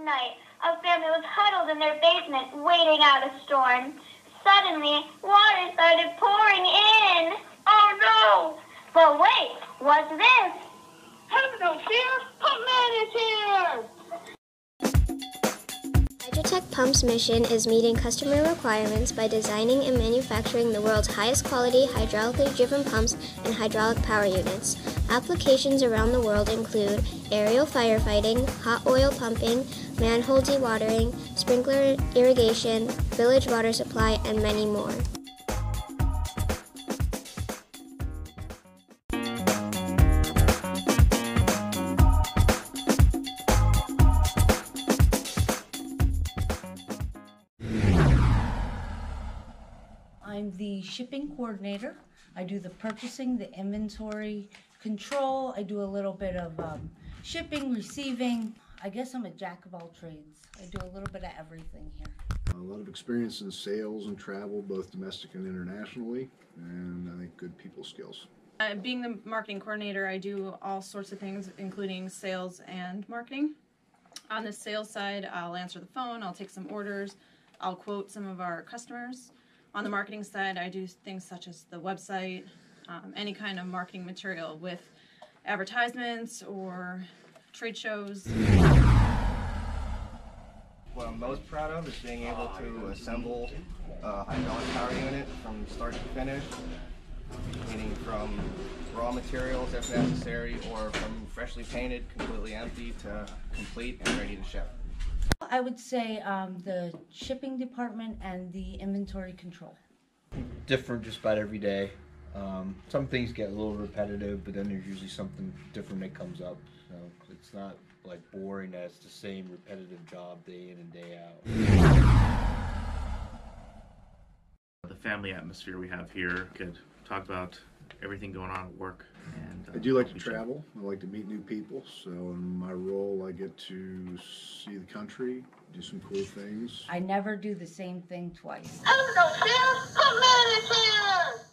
night, a family was huddled in their basement waiting out a storm. Suddenly, water started pouring in. Oh no! But wait, what's this? Have no fear, Pumpman is here! Hydrotech Pump's mission is meeting customer requirements by designing and manufacturing the world's highest quality hydraulically driven pumps and hydraulic power units. Applications around the world include aerial firefighting, hot oil pumping, manhole dewatering, sprinkler irrigation, village water supply, and many more. I'm the shipping coordinator. I do the purchasing, the inventory control. I do a little bit of shipping, receiving. I guess I'm a jack of all trades. I do a little bit of everything here. A lot of experience in sales and travel, both domestic and internationally, and I think good people skills. Being the marketing coordinator, I do all sorts of things, including sales and marketing. On the sales side, I'll answer the phone, I'll take some orders, I'll quote some of our customers. On the marketing side, I do things such as the website, any kind of marketing material with advertisements or trade shows. What I'm most proud of is being able to assemble a hydraulic power unit from start to finish, meaning from raw materials if necessary, or from freshly painted, completely empty, to complete and ready to ship. I would say the shipping department and the inventory control. Different just about every day. Some things get a little repetitive, but then there's usually something different that comes up. So it's not like boring, that it's the same repetitive job day in and day out. The family atmosphere we have here, could talk about everything going on at work. And I do like to travel. I like to meet new people. So in my role, I get to see the country, do some cool things. I never do the same thing twice. Have no fear, Pumpman is here!